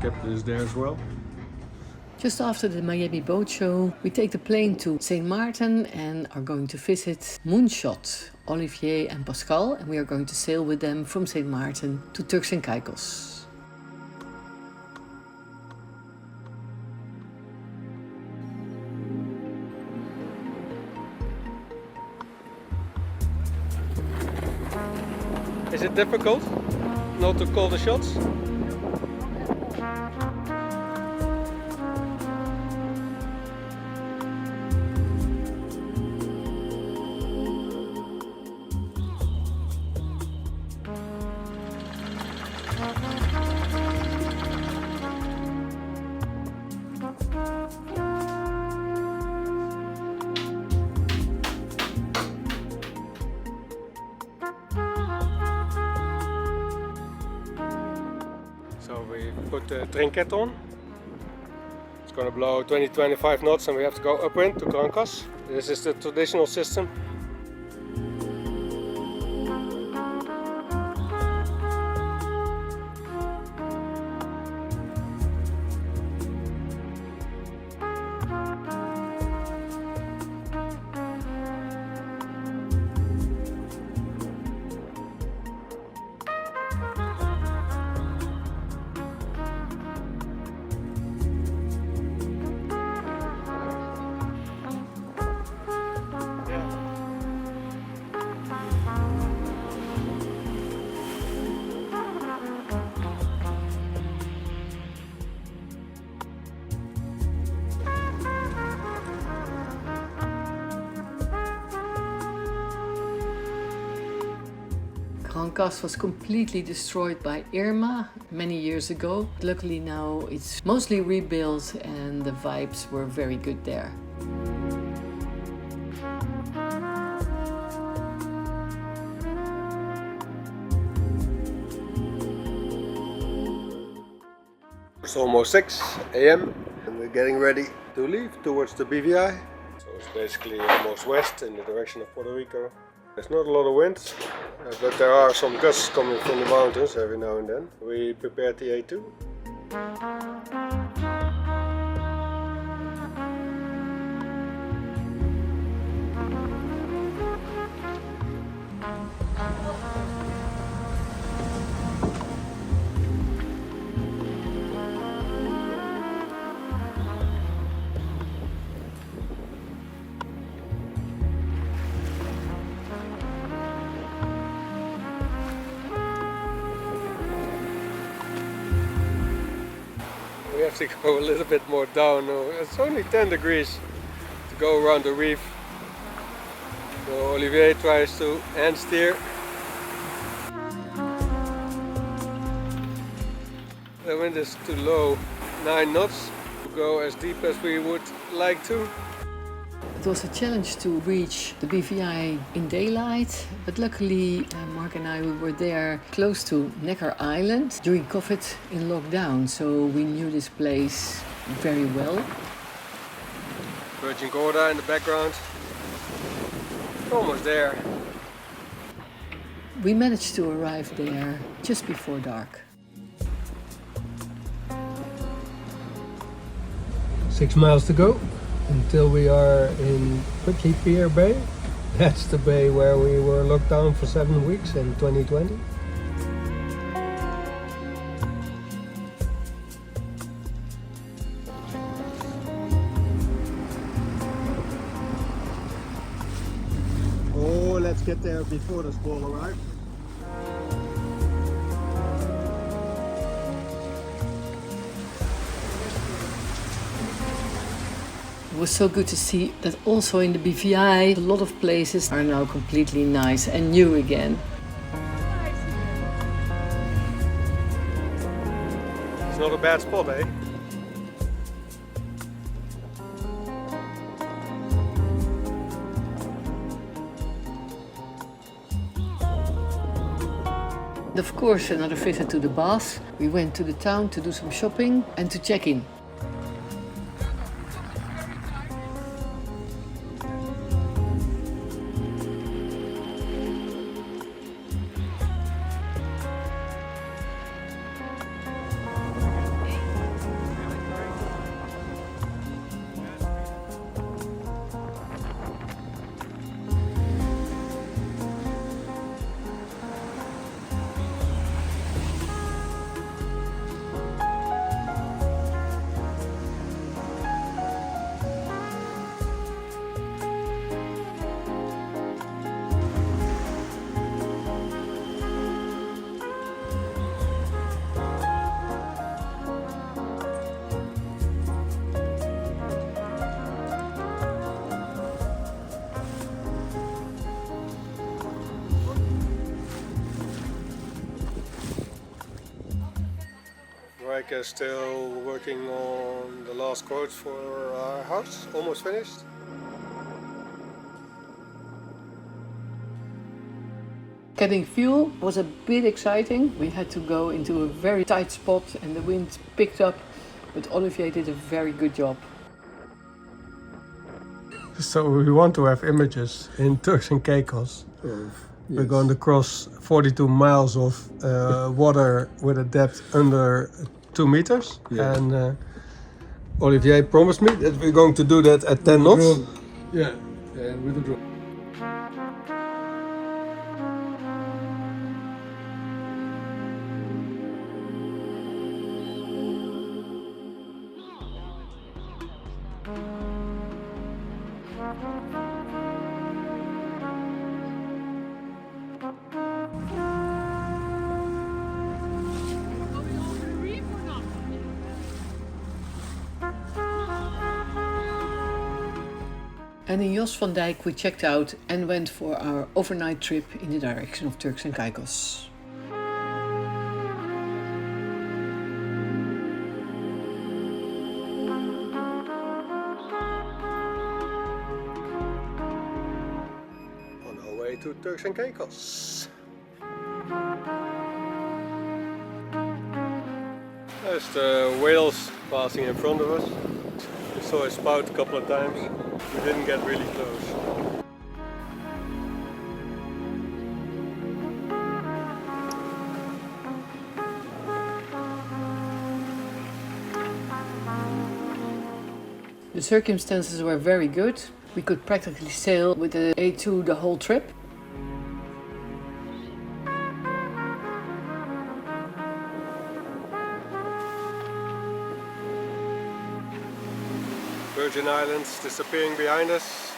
captain is there as well. Just after the Miami boat show, we take the plane to Sint Maarten and are going to visit Moonshot, Olivier and Pascale, and we are going to sail with them from Sint Maarten to Turks and Caicos. Is it difficult not to call the shots? So we put the trinket on. It's going to blow 20-25 knots and we have to go upwind to Turqoise. This is the traditional system. Turqoise was completely destroyed by Irma many years ago. Luckily now it's mostly rebuilt and the vibes were very good there. It's almost 6 AM and we're getting ready to leave towards the BVI. So it's basically almost west in the direction of Puerto Rico. There's not a lot of wind, but there are some gusts coming from the mountains every now and then. We prepared the A2. We have to go a little bit more down. It's only 10 degrees to go around the reef. So Olivier tries to hand steer. The wind is too low, 9 knots. To go as deep as we would like to. It was a challenge to reach the BVI in daylight, but luckily Mark and I were there close to Necker Island during COVID in lockdown, so we knew this place very well. Virgin Gorda in the background. Almost there. We managed to arrive there just before dark. 6 miles to go until we are in Prickly Pier Bay. That's the bay where we were locked down for 7 weeks in 2020. Oh, let's get there before the squall arrives. It was so good to see that also in the BVI a lot of places are now completely nice and new again. It's not a bad spot, eh? Of course, another visit to the baths. We went to the town to do some shopping and to check in. Mike is still working on the last quotes for our house, almost finished. Getting fuel was a bit exciting. We had to go into a very tight spot and the wind picked up, but Olivier did a very good job. So we want to have images in Turks and Caicos. We're going to cross 42 miles of water with a depth under 2 meters. Yeah. And Olivier promised me that we're going to do that at 10 knots. Yeah, and with the drone. And in Jos van Dijk we checked out and went for our overnight trip in the direction of Turks and Caicos. On our way to Turks and Caicos. There's the whales passing in front of us. We saw a spout a couple of times. We didn't get really close. The circumstances were very good. We could practically sail with the A2 the whole trip. Virgin Islands disappearing behind us.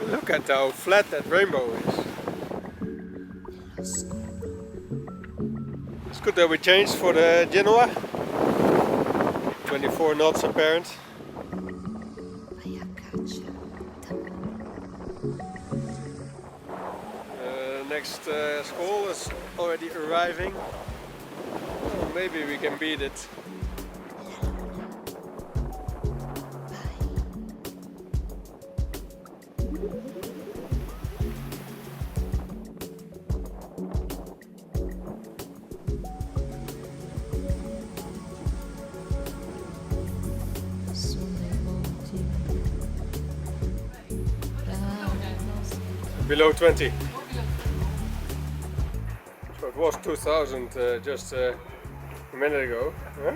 Look at how flat that rainbow is. It's good that we changed for the Genoa. 24 knots apparent. Next squall is already arriving. Oh, maybe we can beat it. Below 20. So it was 2000 just a minute ago. Huh?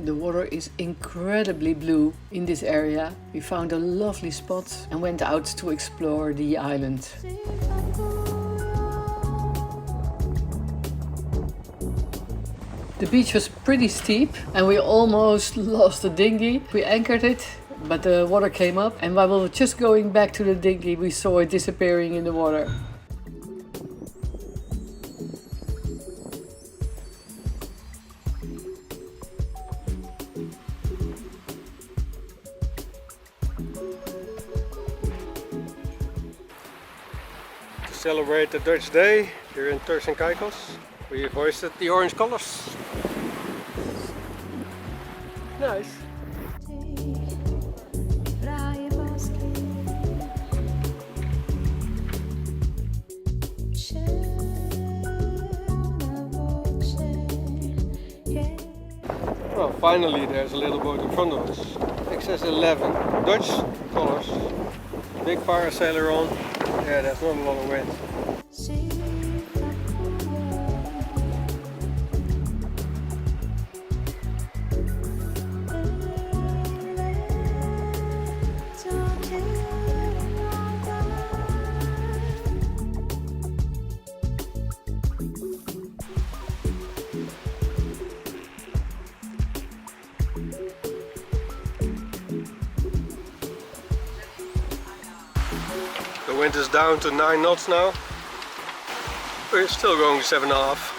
The water is incredibly blue in this area. We found a lovely spot and went out to explore the island. The beach was pretty steep and we almost lost the dinghy. We anchored it, but the water came up, and while we were just going back to the dinghy, we saw it disappearing in the water. To celebrate the Dutch Day here in Turks and Caicos, we hoisted the orange colors. Nice. Well, finally there's a little boat in front of us. XS11, Dutch colors, big parasailer on. Yeah, there's not a lot of wind. The wind is down to 9 knots now. We're still going 7.5.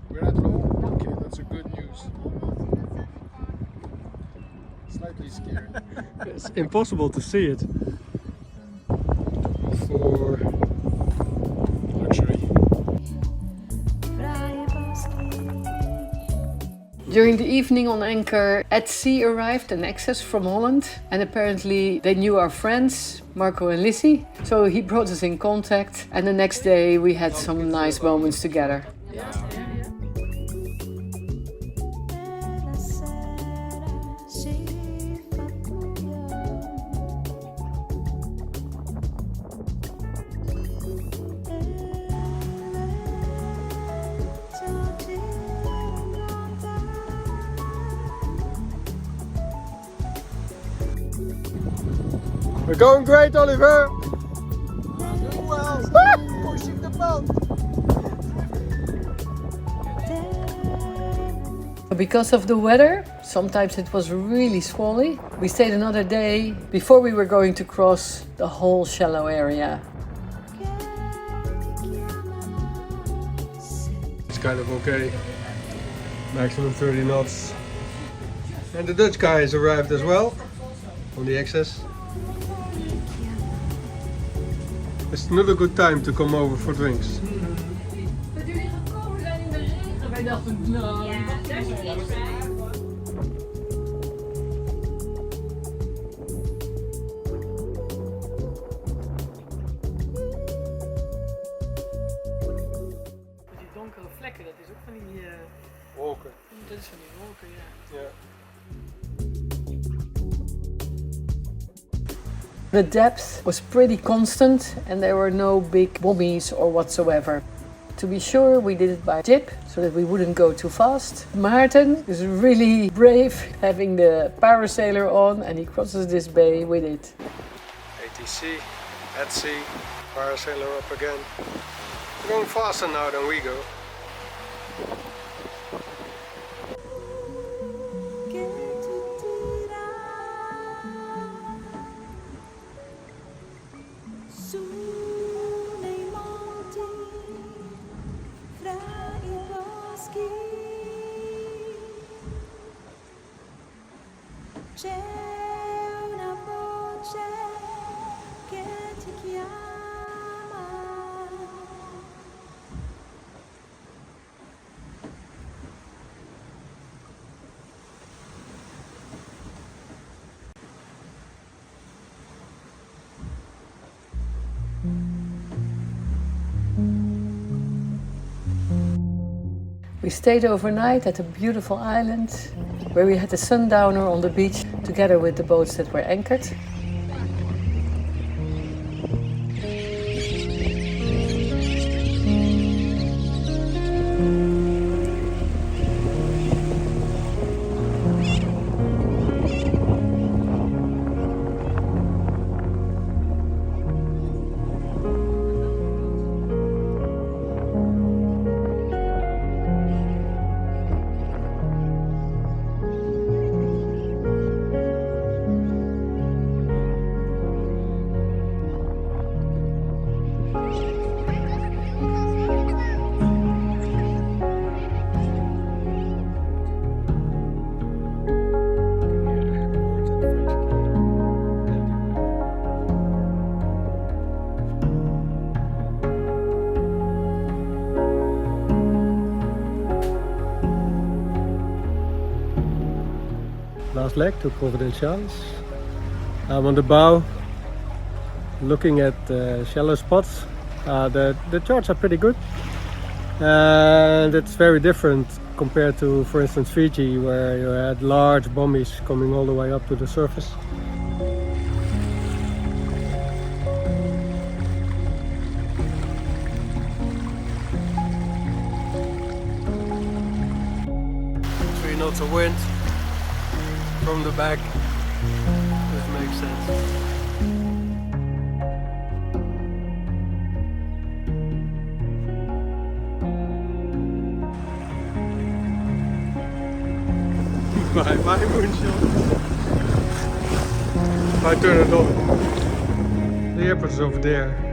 We're at home? Okay, that's a good news. Slightly scary. It's impossible to see it. For Luxury. During the evening on anchor, at sea arrived an access from Holland, and apparently they knew our friends, Marco and Lissy, so he brought us in contact, and the next day we had some nice moments together. We're going great, Oliver! Doing well! Pushing the boat! Because of the weather, sometimes it was really squally. We stayed another day before we were going to cross the whole shallow area. It's kind of okay. Maximum 30 knots. And the Dutch guys arrived as well on the access. It's not a good time to come over for drinks. Dat jullie gekomen zijn in de regen, wij dachten nou... Ja, daar is het niet bij. Die donkere vlekken, dat is ook van die... Wolken. Dat is van die wolken, ja. Ja. The depth was pretty constant and there were no big bobbies or whatsoever. To be sure, we did it by jib so that we wouldn't go too fast. Maarten is really brave having the parasailer on, and he crosses this bay with it. ATC, at sea, parasailer up again. We're going faster now than we go. We stayed overnight at a beautiful island where we had a sundowner on the beach together with the boats that were anchored. Last leg to Providenciales. I'm on the bow looking at shallow spots. The charts are pretty good, and it's very different compared to, for instance, Fiji, where you had large bombies coming all the way up to the surface. Three knots of wind from the back. This makes sense. Bye bye Moonshot. I turn it on. The airport is over there.